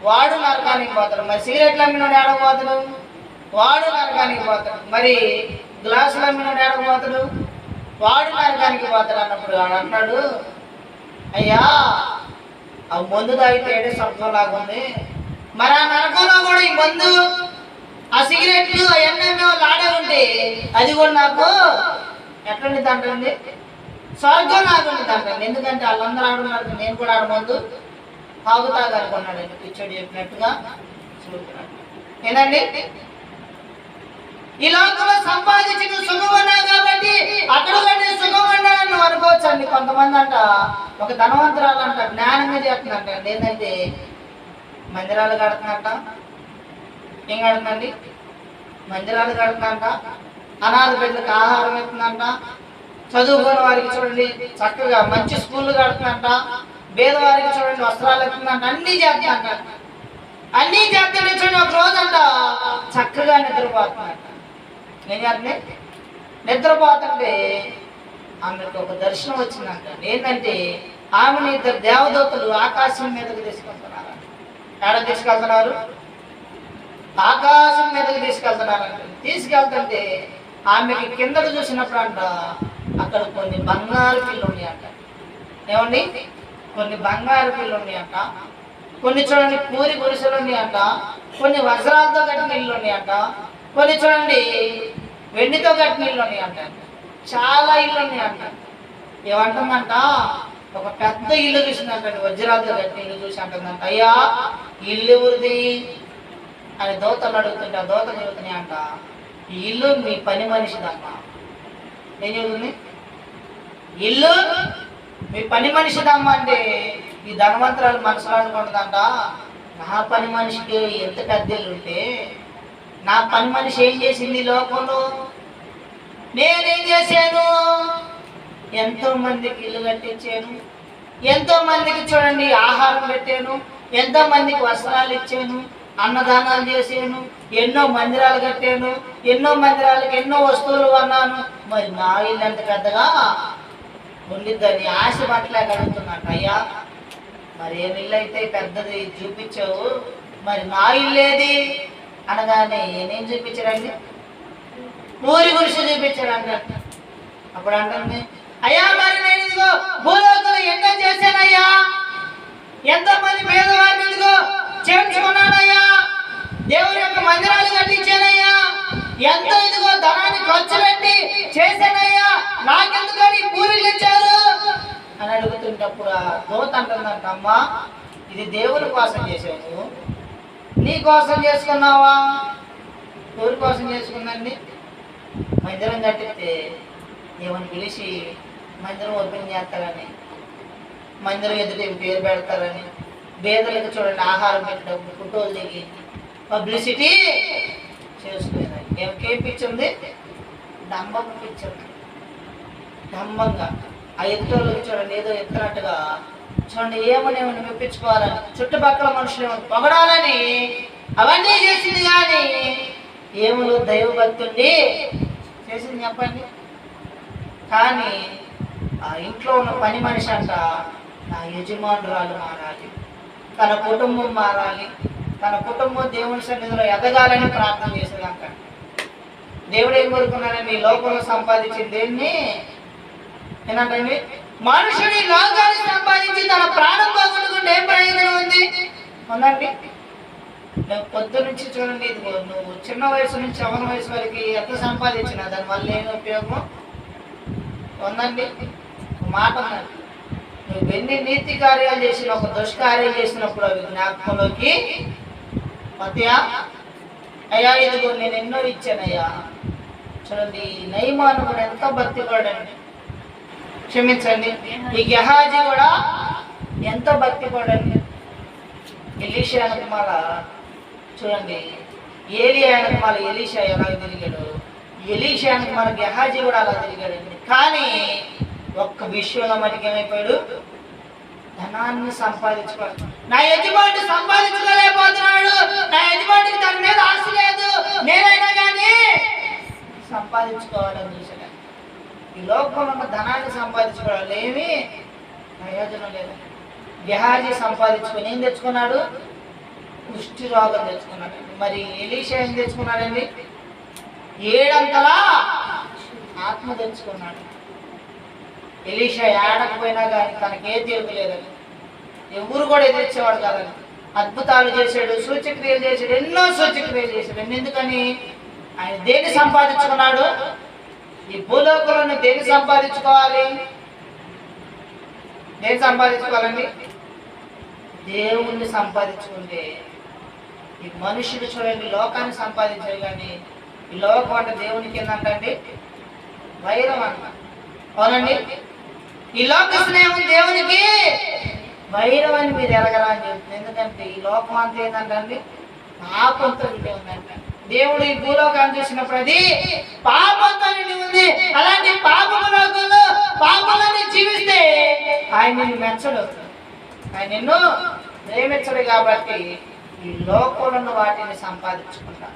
వాడు నరకానికి పోతాడు. మరి సిగరెట్లు అమ్మినోడు ఏడకపోతాడు, వాడు నరకానికి పోతాడు. మరి గ్లాసులు అమ్మినోడు ఏడకపోతాడు, వాడు నరకానికి పోతాడు. అన్నప్పుడు వాడు అన్నాడు, అయ్యా ఆ మందు తాగితే ఏడే స్వర్గం లాగుంది, మరి ఆ నరకంలో కూడా ఈ మందు ఆ సిగరెట్లు అవన్నీ వాళ్ళు ఆడే ఉంటే అది కూడా నాకు ఎట్లండి తండ్రి, స్వర్గం లాగుండి తండ్రి. ఎందుకంటే వాళ్ళందరూ ఆడున్నారు, నేను కూడా ఆడ మందు తాగుతాగా అనుకున్నాడు. పిచ్చోడు చెప్పినట్టుగా చూస్తున్నాడు. ఏనండి, ఈ లోకంలో సంపాదించి నువ్వు సుఖం ఉన్నావు కాబట్టి అక్కడ కంటే సుఖం ఉన్నాను నువ్వు అనుకోవచ్చు అండి. కొంతమంది అంట ఒక ధనవంతురాలు అంట జ్ఞానంగా చేస్తుందంట, ఏంటంటే మందిరాలు కడుతుందంట. ఏం కడుతుందండి? మందిరాలు కడుతుందంట, అనాథ బిడ్డలకు ఆహారం ఇస్తుందంట, చదువుకున్న వారికి చూడండి చక్కగా మంచి స్కూళ్ళు కడుతుందంట, పేదవారికి చూడండి వస్త్రాలు ఇస్తుందంట, అన్నీ చేస్తుందంట. అన్నీ చేస్తుంటే చూడండి ఒక రోజంట చక్కగా నిద్రపోతుందంట. ఏం చేస్తుంది? నిద్రపోతుంటే ఆమెకు ఒక దర్శనం వచ్చిందంట. ఏంటంటే ఆమెను ఇద్దరు దేవదూతలు ఆకాశం మీదకి తీసుకెళ్తున్నారు. ఎక్కడ తీసుకెళ్తున్నారు? ఆకాశం మీదకి తీసుకెళ్తున్నారంట. తీసుకెళ్తుంటే ఆమెకి కిందకు చూసినప్పుడు అంట అక్కడ కొన్ని బంగారు పిల్లు ఉన్నాయంట. ఏమండి? కొన్ని బంగారు పిల్లు ఉన్నాయంట, కొన్ని చూడండి పూరి గుడిసెలు ఉన్నాయంట, కొన్ని వజ్రాలతో కట్టిన ఇల్లు ఉన్నాయంట, కొన్ని చూడండి వెండితో కట్టిన ఇల్లు ఉన్నాయంట. చాలా ఇల్లు ఉన్నాయంట. ఏమంటుందంట, ఒక పెద్ద ఇల్లు చూసిందంట, వజ్రాలతో కట్టిన ఇల్లు చూసి అంటుందంట, అయ్యా ఇల్లు ఎవరిది అని దోతలు అడుగుతుంటే ఆ దోత చెబుతున్నాయంట, ఈ ఇల్లు మీ పని మనిషిదమ్మా. ఏం చెబుతుంది? ఇల్లు మీ పని మనిషిదమ్మా. అంటే ఈ ధనవంతురాలు మనసులో అనుకుంటుందంట, నా పని మనిషికి ఎంత పెద్ద ఇల్లు ఉంటే నా పని మనిషి ఏం చేసింది లోకంలో, నేనేం చేశాను, ఎంతో మందికి ఇల్లు కట్టించాను, ఎంతో మందికి చూడండి ఆహారం పెట్టాను, ఎంతో మందికి వస్త్రాలు ఇచ్చాను, అన్నదానాలు చేశాను, ఎన్నో మందిరాలు కట్టాను, ఎన్నో మందిరాలకు ఎన్నో వస్తువులు కొన్నాను, మరి నా ఇల్లు ఎంత పెద్దగా ఉండిద్దని ఆశ పట్లే కడుగుతున్నట్టు. అయ్యా మరి ఏమి ఇల్లు అయితే పెద్దది చూపించావు, మరి నా ఇల్లేది అనగానే నేనేం చూపించాడండి? పూరి గుడిసె చూపించాడు. అప్పుడు అంటుంది, అయ్యా మరి నేను ఇదిగో భూలోకంలో ఎన్నో చేశానయ్యా, ఎంతో మంది పేదవారిని ఇదిగో చేర్చుకున్నానయ్యా, దేవుని యొక్క మందిరాలు కట్టించానయ్యా, ఎంతో ఇదిగో ధనాన్ని ఖర్చు పెట్టి చేశానయ్యా, నాకెందుకని పూరీలు ఇచ్చారు అని అడుగుతుంటప్పుడు ఆ దూత అంటుందంట, అమ్మా ఇది దేవుని కోసం చేసావు, నీ కోసం చేసుకున్నావా? ఎవరి కోసం చేసుకుందండి? మందిరం కట్టిస్తే ఏమని పిలిచి మందిరం ఓపెన్ చేస్తారని, మందిరం ఎదుటి పేరు పెడతారని, పేదలకు చూడండి ఆహారం పెట్టడం, ఫోటోలు దిగి పబ్లిసిటీ చేసుకునేదాన్ని. ఏం పిచ్చి ఉంది? డంబం పిచ్చి ఉంది. డంబంగా ఆ ఎదుటోళ్ళకి చూడండి ఏదో ఎత్తునట్టుగా చూడండి ఏమని మెప్పించుకోవాలని, చుట్టుపక్కల మనుషులు ఏమని పొగడాలని అవన్నీ చేసింది. కానీ ఏములు దైవభక్తుండి చేసింది చెప్పండి. కానీ ఆ ఇంట్లో ఉన్న పని మనిషి అంట నా యజమానురాలు మారాలి, తన కుటుంబం మారాలి, తన కుటుంబం దేవుని సన్నిధిలో ఎదగాలని ప్రార్థన చేసేదంట. దేవుడు ఏం కోరుకున్నాడని ఈ లోకంలో సంపాదించింది దేన్ని ఏంటండి? మనుషుడి లోకాన్ని సంపాదించి తన ప్రాణం పోగొట్టుకుంటే ఏం ప్రయోజనం ఉంది? ఉందండి. నువ్వు పొద్దు నుంచి చూడండి, ఇదిగో నువ్వు చిన్న వయసు నుంచి యవ్వన వయసు వరకు ఎంత సంపాదించినా దానివల్ల ఏమి ఉపయోగం ఉందండి? మాట ఉన్నది. నువ్వు ఎన్ని నీతి కార్యాలు చేసిన, ఒక దుష్కార్యాలు చేసినప్పుడు అవి జ్ఞాపకంలోకి మధ్య అయ్యా ఇదిగో నేను ఎన్నో ఇచ్చానయ్యా. చూడండి నయమాను కూడా ఎంత భక్తిపడండి, క్షమించండి, ఈ గెహాజీ కూడా ఎంత భక్తిపడండి. ఎలీషా అనకమాల చూడండి, ఏలియా అనకమాల ఎలీషా ఎలా తిరిగాడు, ఎలీషా అనకమాల గెహాజీ కూడా అలా తిరిగాడండి. కానీ ఒక్క విషయంలో మటుకు ఏమైపోయాడు? ధనాన్ని సంపాదించుకోవాలి. నా యజమాని సంపాదించుకోలేకపోతున్నాడు, నా యజమానికి దాని మీద ఆశ లేదు, నేనైనా కానీ సంపాదించుకోవాలని చూసాను. ఈ లోకంలో ఉన్న ధనాన్ని సంపాదించుకోవాలి ఏమీ ప్రయోజనం లేదు. గెహాజీ సంపాదించుకొని ఏం తెచ్చుకున్నాడు? కుష్టి రోగం తెచ్చుకున్నాడు. మరి ఎలీషా ఏం తెచ్చుకున్నాడండి? 7 అంతలా ఆత్మ తెచ్చుకున్నాడు. ఎలీషా ఏడకపోయినా కానీ తనకే తీరుకోలేదని, ఎవరు కూడా ఎదిరించేవాడు కాదని, అద్భుతాలు చేశాడు, సూచక్రియలు చేశాడు, ఎన్నో సూచక్రియలు చేశాడు. ఎందుకని? ఆయన దేన్ని సంపాదించుకున్నాడు? ఈ భూలోకంలో దేన్ని సంపాదించుకోవాలి? దేన్ని సంపాదించుకోవాలండి? దేవుణ్ణి సంపాదించుకుంటే. ఈ మనుషులు చూడండి లోకాన్ని సంపాదించారు, కానీ ఈ లోకం అంటే దేవునికి ఏంటంటే వైరం అంట. అవునండి, ఈ లోక స్నేహం దేవునికి వైరం అని మీరు ఎరగరా అని చెప్తుంది. ఎందుకంటే ఈ లోకం అంతా ఏంటంటే పాపంతో నిండి ఉందంట. దేవుడు ఈ భూలోకాన్ని చూసినప్పుడు అది పాపంతో నిండి ఉంది. అలాంటి పాపము లోకంలో పాపాలని జీవిస్తే ఆయన నిన్ను మెచ్చడు, ఆయన నిన్ను ప్రేమించడు. కాబట్టి ఈ లోకంలో వాటిని సంపాదించుకుంటా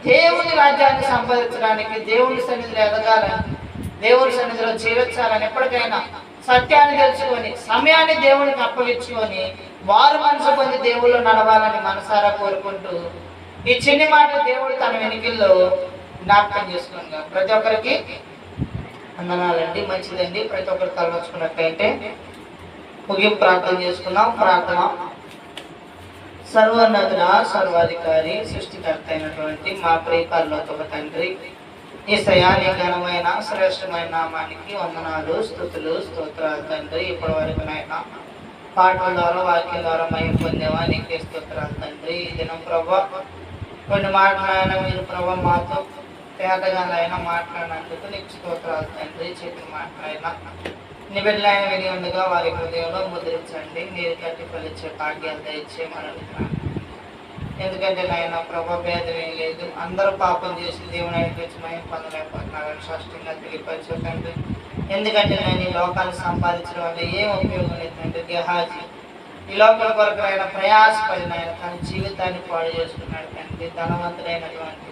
దేవుని రాజ్యాన్ని సంపాదించడానికి, దేవుని సన్నిధిలో ఎదగాలని, దేవుని సన్నిధిలో జీవించాలని, ఎప్పటికైనా సత్యాన్ని తెలుసుకొని సమయాన్ని దేవునికి అప్పగించుకొని వారు మనసు పొంది దేవుళ్ళు నడవాలని మనసారా కోరుకుంటూ ఈ చిన్ని మాట దేవుడు తన వెనుకల్లో జ్ఞాపకం చేసుకుందా. ప్రతి ఒక్కరికి వందనాలండి. మంచిదండి. ప్రతి ఒక్కరు తలవచ్చుకున్నట్లయితే ముగింపు ప్రార్థన చేసుకున్నాం. ప్రార్థన. సర్వోన్నతుడ, సర్వాధికారి, సృష్టికర్త అయినటువంటి మా ప్రియ పరలోకపు తండ్రి, యేసయ్యా నీ ఘనమైన శ్రేష్టమైన నామానికి వందనాలు, స్తుతులు, స్తోత్రాలు తండ్రి. ఇప్పటి వరకు నాయన పాటల ద్వారా వాక్యం ద్వారా మహిమ పొందేవా, నీకే స్తోత్రాలు తండ్రి. ఈ దినం ప్రభా కొన్ని మాటలైనా మీరు ప్రభా మాతో పేదగానైనా మాట్లాడినందుకు నీకు స్తోత్రాలు తండ్రి. చెప్పిన మాటలైనా నిబిడ్డలైన విని ఉండగా వారి హృదయంలో ముద్రించండి. నీరు కట్టి ఫలించే భాగ్యాలు దయచేయమని అడుగుతున్నాను. ఎందుకంటే నాయన ప్రభా భేదం ఏం లేదు, అందరూ పాపం చేసి దేవుని తెచ్చి మహిమ పొందలేకపోతున్నారని స్పష్టంగా తెలియపరచకండి. ఎందుకంటే నేను ఈ లోకాన్ని సంపాదించడం వల్ల ఏం ఉపయోగం లేదంటే గెహాజీ ఈ లోకల కొరకు ఆయన ప్రయాసపడిన ఆయన తన జీవితాన్ని పాడు చేసుకున్నాడు తండ్రి. ధనవంతుడైనటువంటి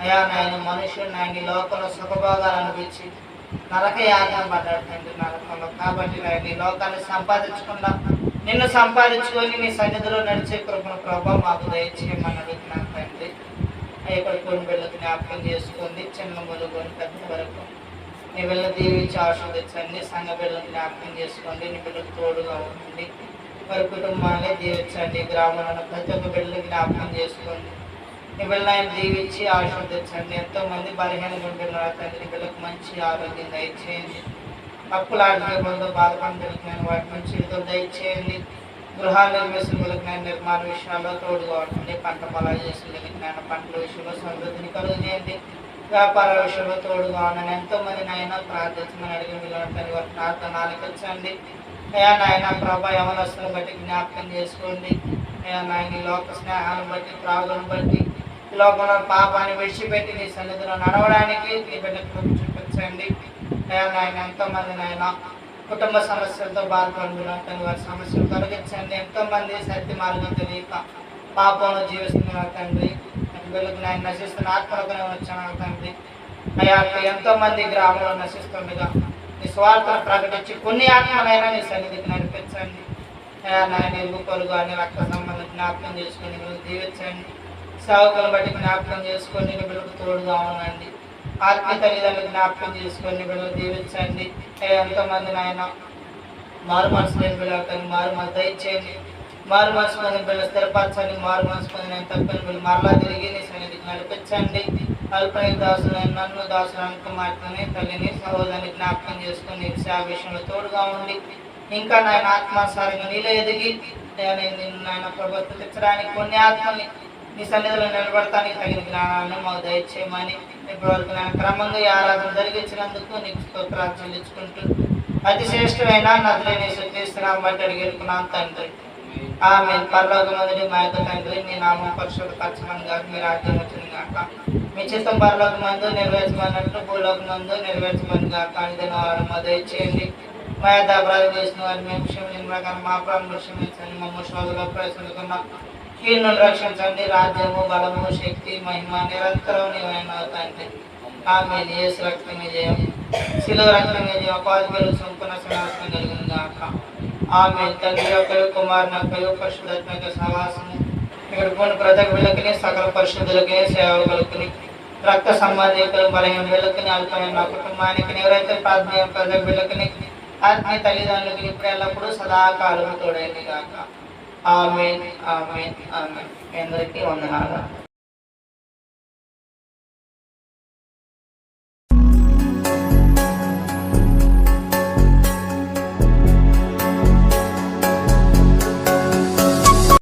అయా నాయన మనుషుడు ఆయన ఈ లోకంలో సుఖభోగాలు అనిపించి నరక యాగం పడ్డాడు తండ్రి నరకంలో. కాబట్టి ఆయన ఈ లోకాన్ని సంపాదించకుండా నిన్ను సంపాదించుకొని నీ సన్నిధిలో నడిచే కృపను ప్రభావం మాకు దయచేయమని అడుగుతున్నాను తండ్రి. ఇక్కడ కొన్ని బిళ్ళకు జ్ఞాపకం చేసుకుంది, చిన్న మొదలుకొని పెద్ద వరకు నీ బిళ్ళ దీవించి ఆస్వాదించండి. సంఘ బిళ్ళను జ్ఞాపకం చేసుకోండి, నీ బిళ్ళకు తోడుగా ఉండండి. వారి కుటుంబాన్ని దీవించండి. గ్రామంలో ప్రతి ఒక్క బిళ్ళని జ్ఞాపకం చేసుకోండి. నీ బిళ్ళ ఆయన దీవించి ఆస్వాదించండి. ఎంతోమంది బలహీనంగా ఉంటున్నారు తండ్రి, బిళ్ళకు మంచి ఆరోగ్యం దయచేయండి. అప్పులాంటి ముందు బాధపడుతున్న వాటి నుంచి విడుదల దయచేయండి. గృహాలు నిర్మిస్తున్న నిర్మాణ విషయాల్లో తోడుగా ఉంటుంది. పంట పొలాలు చేసిన పంటల విషయంలో సమృద్ధిని కలుగునేయండి. వ్యాపార విషయంలో తోడుగా ఉండండి. ఎంతోమంది నాయన ప్రార్థించమని అడిగి మీరు వారి ప్రార్థన ఆలకించండి. అయ్యా నాయన ప్రభా యవనస్తులను బట్టి జ్ఞాపకం చేసుకోండి. అయ్యా నాయన ఈ లోక స్నేహాన్ని బట్టి త్రాగులను బట్టి ఈ లోకంలో పాపాన్ని విడిచిపెట్టి నీ సన్నిధిలో నడవడానికి నీ బిడ్డకు చూపించండి. అయ్యా నాయన ఎంతోమంది నాయన కుటుంబ సమస్యలతో బాధపడుతున్నారు, వారి సమస్యలు తొలగించండి. ఎంతోమంది సత్య మార్గం తెలియక పాపంలో జీవిస్తున్నారు తండ్రి. బిడ్డలకు నాయన నశిస్తున్న ఆత్మలకు వచ్చాను తండ్రి. అయ్యా ఎంతోమంది గ్రామంలో నశిస్తుండగా నీ స్వార్థను ప్రకటించి కొన్ని ఆత్మలైనా నీ సన్నిధికి నడిపించండి. నాయన ఎరుపులు కానీ రక్త సంబంధం జ్ఞాపకం చేసుకొని మీరు దీవించండి. సేవకులను బట్టి జ్ఞాపకం చేసుకొని నీ బిడ్డకు తోడుగా ఉండండి. ఆత్మీయ తల్లిదండ్రులు జ్ఞాపకం చేసుకొని నీ బిడ్డలు దీవించండి. ఎంతోమంది నాయన మారు మనసు లేని బిడ్డలు మారు మనసు దయచేయండి. మారు మనసు పొందిన బిడ్డలు స్థిరపరచండి. మారు మనసు పొందిన తప్పిన బిడ్డలు మరలా తిరిగి నీ సన్నిధికి నడిపించండి. అల్పైన దాసులు నన్ను దాసులు అనుకుమార్తెని తల్లిని సహోదరిని జ్ఞాపకం చేసుకుని సేవ విషయంలో తోడుగా ఉండి ఇంకా నాయన ఆత్మాసారంగా నీలో ఎదిగి నాయన ప్రభుత్వం తెచ్చడానికి కొన్ని ఆత్మల్ని నీ సన్నిధిలో నిలబడటానికి తగిన జ్ఞానాలను మాకు దయచేయమని ఇప్పటివరకు నేను క్రమంగా ఈ ఆరాధన జరిగించినందుకు నీకు స్తోత్రాలు చెల్లించుకుంటూ అతి శ్రేష్టమైన నదులేని క్రీస్తునామం బట్టి అడిగేరుకున్నాను తండ్రి. ఆమె పరలోకమందుని మా యొక్క తండ్రి మీ నామం పరిశుద్ధపరచమని కాక మీ రాజ్యం వచ్చింది కాక మీ చిత్తం పరలోకమందు నెరవేర్చమన్నట్లు భూలోకమందు నెరవేర్చమని కాక అనుదిన వారు మా దయచేయండి. మా యొక్క అపరాధం చేసిన వారిని మేము క్షమించిన ప్రకారం మా ప్రాణులు క్షమించండి. మమ్మ శోధలో ప్రవేశించకుండా కీర్ణులు రక్షించండి. రాజ్యము బలము శక్తి మహిమ నిరంతరం నీవైన తండ్రి. ఆమె యేసు రక్తమే జయం, శిలువ రక్తమే జయం, అపాధికులు సంపూర్ణ సనాశనం కలిగింది కాక. ఆమె తండ్రి యొక్క కుమారుని యొక్క పరిశుద్ధాత్మక సహవాసము ఇక్కడ కొన్ని ప్రజల బిళ్ళకిని సకల పరిశుద్ధులకి సేవకులకి రక్త సంబంధికులు బలహీన బిళ్ళకిని అల్పమైన నా కుటుంబానికి ఎవరైతే ప్రార్థన ప్రజల బిళ్ళకిని ఆత్మీయ తల్లిదండ్రులకి ఇప్పుడు ఎల్లప్పుడూ సదాకాలం తోడైంది కాక. Amen amen amen. అందరికీ వందనాలు.